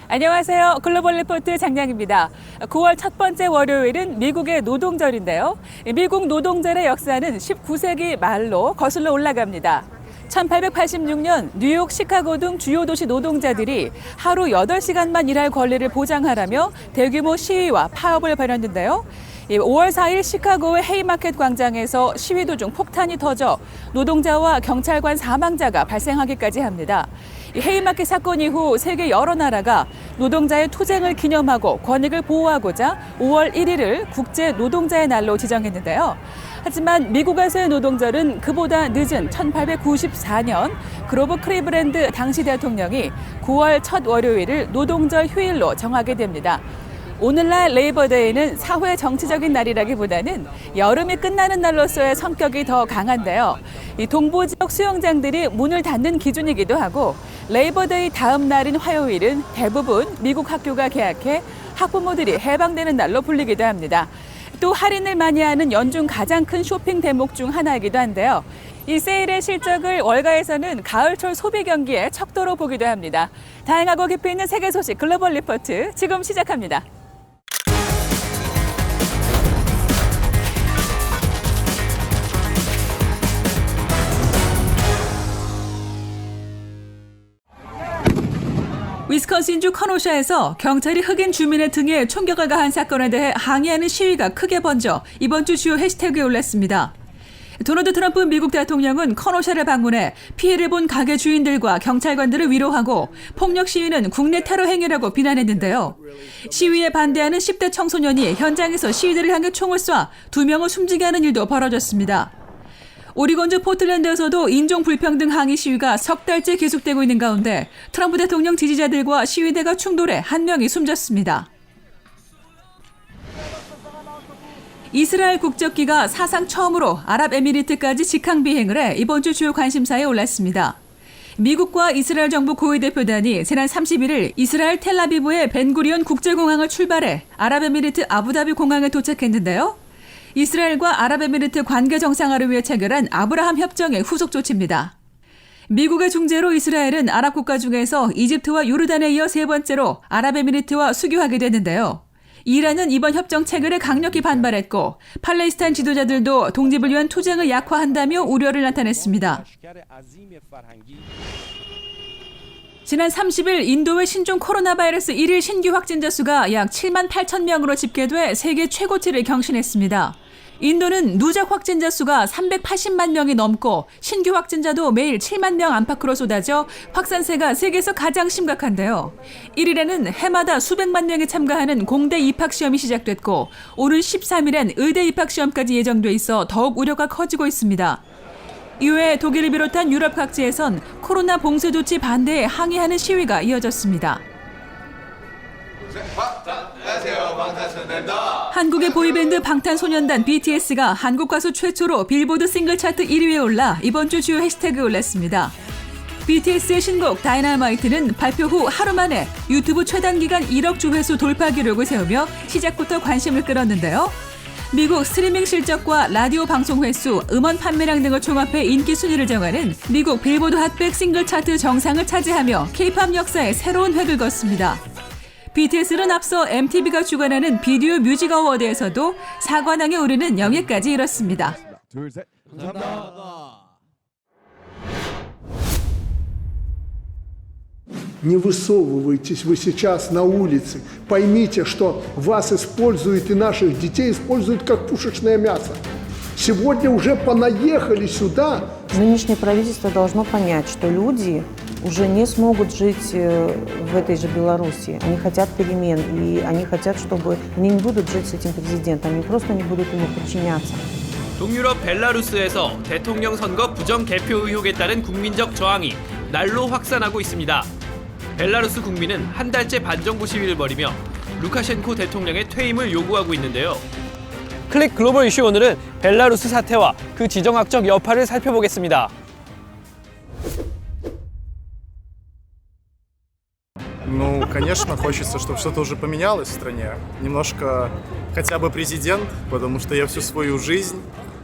안녕하세요. 글로벌 리포트 장량입니다. 9월 첫 번째 월요일은 미국의 노동절인데요. 미국 노동절의 역사는 19세기 말로 거슬러 올라갑니다. 1886년 뉴욕, 시카고 등 주요 도시 노동자들이 하루 8시간만 일할 권리를 보장하라며 대규모 시위와 파업을 벌였는데요. 5월 4일 시카고의 헤이마켓 광장에서 시위 도중 폭탄이 터져 노동자와 경찰관 사망자가 발생하기까지 합니다. 헤이마켓 사건 이후 세계 여러 나라가 노동자의 투쟁을 기념하고 권익을 보호하고자 5월 1일을 국제 노동자의 날로 지정했는데요. 하지만 미국에서의 노동절은 그보다 늦은 1894년 그로버 클리브랜드 당시 대통령이 9월 첫 월요일을 노동절 휴일로 정하게 됩니다. 오늘날 레이버데이는 사회 정치적인 날이라기보다는 여름이 끝나는 날로서의 성격이 더 강한데요. 이 동부 지역 수영장들이 문을 닫는 기준이기도 하고 레이버데이 다음 날인 화요일은 대부분 미국 학교가 개학해 학부모들이 해방되는 날로 불리기도 합니다. 또 할인을 많이 하는 연중 가장 큰 쇼핑 대목 중 하나이기도 한데요. 이 세일의 실적을 월가에서는 가을철 소비 경기의 척도로 보기도 합니다. 다양하고 깊이 있는 세계 소식 글로벌 리포트 지금 시작합니다. 위스콘신주 커노샤에서 경찰이 흑인 주민의 등에 총격을 가한 사건에 대해 항의하는 시위가 크게 번져 이번 주 주요 해시태그에 올랐습니다. 도널드 트럼프 미국 대통령은 커노샤를 방문해 피해를 본 가게 주인들과 경찰관들을 위로하고 폭력 시위는 국내 테러 행위라고 비난했는데요. 시위에 반대하는 10대 청소년이 현장에서 시위대를 향해 총을 쏴 2명을 숨지게 하는 일도 벌어졌습니다. 오리곤주 포틀랜드에서도 인종 불평등 항의 시위가 석 달째 계속되고 있는 가운데 트럼프 대통령 지지자들과 시위대가 충돌해 1명이 숨졌습니다. 이스라엘 국적기가 사상 처음으로 아랍에미리트까지 직항 비행을 해 이번 주 주요 관심사에 올랐습니다. 미국과 이스라엘 정부 고위 대표단이 지난 31일 이스라엘 텔아비브의 벤구리온 국제공항을 출발해 아랍에미리트 아부다비 공항에 도착했는데요. 이스라엘과 아랍에미리트 관계 정상화를 위해 체결한 아브라함 협정의 후속 조치입니다. 미국의 중재로 이스라엘은 아랍 국가 중에서 이집트와 요르단에 이어 세 번째로 아랍에미리트와 수교하게 됐는데요. 이란은 이번 협정 체결에 강력히 반발했고 팔레스타인 지도자들도 독립을 위한 투쟁을 약화한다며 우려를 나타냈습니다. 지난 30일 인도의 신종 코로나 바이러스 1일 신규 확진자 수가 약 7만 8천 명으로 집계돼 세계 최고치를 경신했습니다. 인도는 누적 확진자 수가 380만 명이 넘고 신규 확진자도 매일 7만 명 안팎으로 쏟아져 확산세가 세계에서 가장 심각한데요. 1일에는 해마다 수백만 명이 참가하는 공대 입학시험이 시작됐고 오는 13일엔 의대 입학시험까지 예정돼 있어 더욱 우려가 커지고 있습니다. 이외에 독일을 비롯한 유럽 각지에선 코로나 봉쇄 조치 반대에 항의하는 시위가 이어졌습니다. 한국의 보이밴드 방탄소년단 BTS가 한국 가수 최초로 빌보드 싱글 차트 1위에 올라 이번 주 주요 해시태그에 올랐습니다. BTS의 신곡 다이너마이트는 발표 후 하루 만에 유튜브 최단 기간 1억 조회수 돌파 기록을 세우며 시작부터 관심을 끌었는데요. 미국 스트리밍 실적과 라디오 방송 횟수, 음원 판매량 등을 종합해 인기 순위를 정하는 미국 빌보드 핫백 싱글 차트 정상을 차지하며 K-팝 역사에 새로운 획을 걷습니다. BTS는 앞서 MTV가 주관하는 비디오 뮤직 어워드에서도 4관왕에 오르는 영예까지 이뤘습니다. 둘, 셋. 감사합니다. Не высовывайтесь вы сейчас на улице. Поймите, что вас используют и наших детей используют как пушечное мясо. Сегодня уже понаехали сюда. Нынешнее правительство должно понять, что люди уже не смогут жить в этой же Беларуси. Они хотят перемен, и они хотят, чтобы они не будут жить с этим президентом, они просто не будут ему подчиняться. 동유럽 벨라루스에서 대통령 선거 부정 개표 의혹에 따른 국민적 저항이 날로 확산하고 있습니다. 벨라루스 국민은 한 달째 반정부 시위를 벌이며 루카셴코 대통령의 퇴임을 요구하고 있는데요. 클릭 글로벌 이슈 오늘은 벨라루스 사태와 그 지정학적 여파를 살펴보겠습니다. Ну, конечно, хочется, чтобы что-то уже поменялось в стране. Немножко хотя бы президент, потому что я всю свою жизнь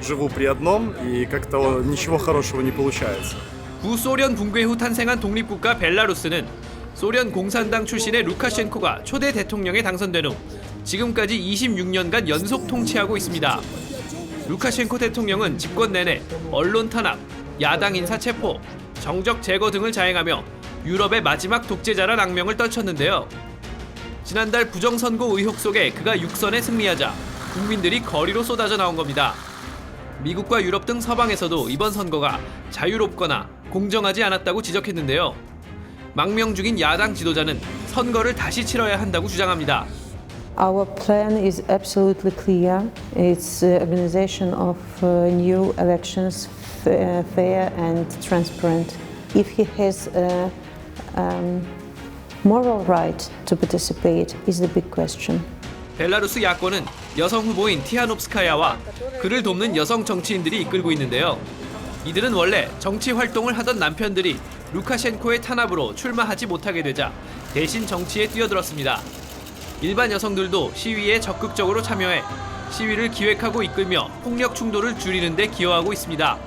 живу при одном, и как-то ничего хорошего не получается. 구소련 붕괴 후 탄생한 독립국가 벨라루스는 소련 공산당 출신의 루카셴코가 초대 대통령에 당선된 후 지금까지 26년간 연속 통치하고 있습니다. 루카셴코 대통령은 집권 내내 언론 탄압, 야당 인사 체포, 정적 제거 등을 자행하며 유럽의 마지막 독재자란 악명을 떨쳤는데요. 지난달 부정선거 의혹 속에 그가 6선에 승리하자 국민들이 거리로 쏟아져 나온 겁니다. 미국과 유럽 등 서방에서도 이번 선거가 자유롭거나 공정하지 않았다고 지적했는데요. 망명 중인 야당 지도자는 선거를 다시 치러야 한다고 주장합니다. Our plan is absolutely clear. It's the organization of new elections, fair and transparent. If he has a moral right to participate is the big question. 벨라루스 야권은 여성 후보인 티하노프스카야와 그를 돕는 여성 정치인들이 이끌고 있는데요. 이들은 원래 정치 활동을 하던 남편들이 루카셴코의 탄압으로 출마하지 못하게 되자 대신 정치에 뛰어들었습니다. 일반 여성들도 시위에 적극적으로 참여해 시위를 기획하고 이끌며 폭력 충돌을 줄이는 데 기여하고 있습니다.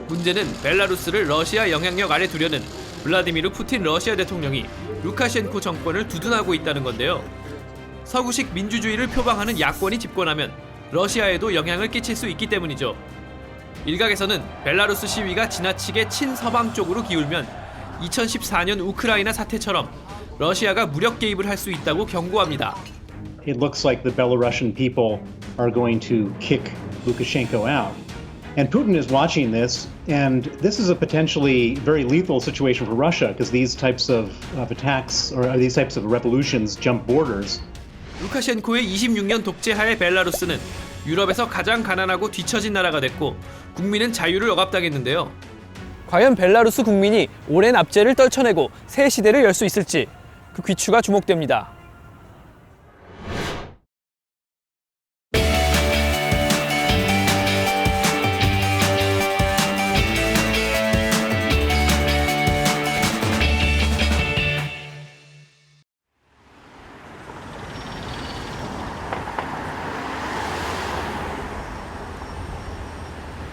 문제는 벨라루스를 러시아 영향력 아래 두려는 블라디미르 푸틴 러시아 대통령이 루카셴코 정권을 두둔하고 있다는 건데요. 서구식 민주주의를 표방하는 야권이 집권하면 러시아에도 영향을 끼칠 수 있기 때문이죠. 일각에서는 벨라루스 시위가 지나치게 친서방 쪽으로 기울면 2014년 우크라이나 사태처럼 러시아가 무력 개입을 할 수 있다고 경고합니다. It looks like the Belarusian people are going to kick Lukashenko out. And Putin is watching this, and this is a potentially very lethal situation for Russia because these types of attacks or these types of revolutions jump borders. 루카셴코의 26년 독재하에 벨라루스는 유럽에서 가장 가난하고 뒤처진 나라가 됐고 국민은 자유를 억압당했는데요. 과연 벨라루스 국민이 오랜 압제를 떨쳐내고 새 시대를 열 수 있을지 그 귀추가 주목됩니다.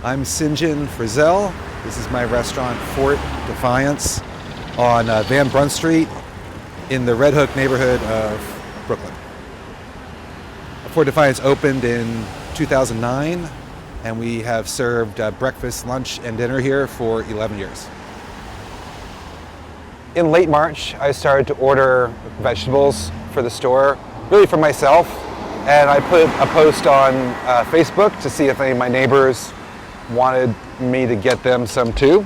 I'm Sinjin Frizzell. This is my restaurant, Fort Defiance, on Van Brunt Street in the Red Hook neighborhood of Brooklyn. Fort Defiance opened in 2009, and we have served breakfast, lunch, and dinner here for 11 years. In late March, I started to order vegetables for the store, really for myself, and I put a post on Facebook to see if any of my neighbors wanted me to get them some too,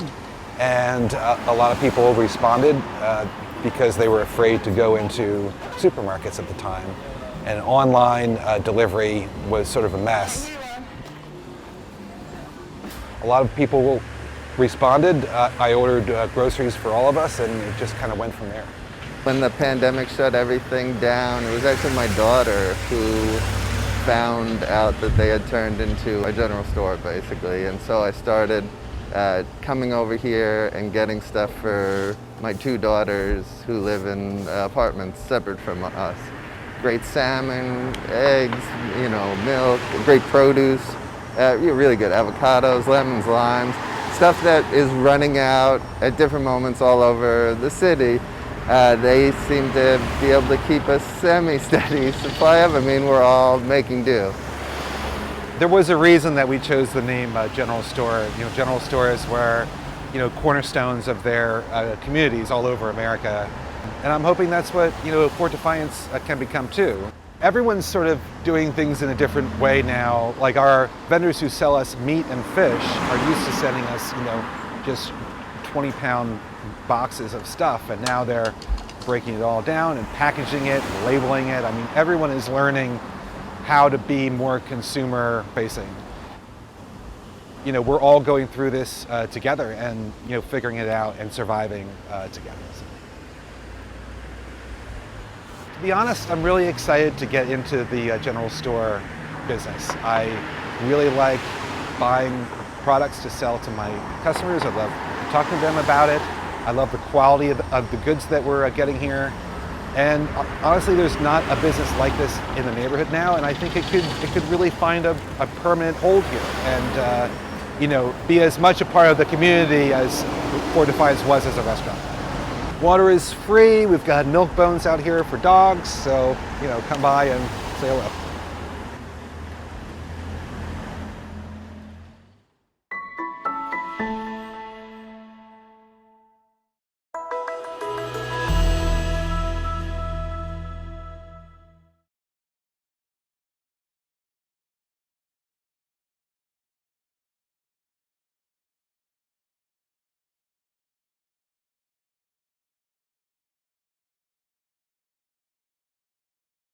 and a lot of people responded because they were afraid to go into supermarkets at the time, and online delivery was sort of a mess. A lot of people responded. I ordered groceries for all of us, and it just kind of went from there. When the pandemic shut everything down, it was actually my daughter who found out that they had turned into a general store, basically. And so I started coming over here and getting stuff for my two daughters who live in apartments separate from us. Great salmon, eggs, milk, great produce, really good avocados, lemons, limes, stuff that is running out at different moments all over the city. They seem to be able to keep a semi-steady supply of. I mean, we're all making do. There was a reason that we chose the name General Store. General stores were, cornerstones of their communities all over America. And I'm hoping that's what, Fort Defiance can become too. Everyone's sort of doing things in a different way now. Like our vendors who sell us meat and fish are used to sending us, just 20-pound boxes of stuff, and now they're breaking it all down and packaging it and labeling it. I mean, everyone is learning how to be more consumer facing. We're all going through this together and, figuring it out and surviving together. To be honest, I'm really excited to get into the general store business. I really like buying products to sell to my customers. I love talking to them about it. I love the quality of the goods that we're getting here. And honestly, there's not a business like this in the neighborhood now, and I think it could really find a permanent hold here and be as much a part of the community as Fort Defiance was as a restaurant. Water is free. We've got milk bones out here for dogs, so come by and say hello.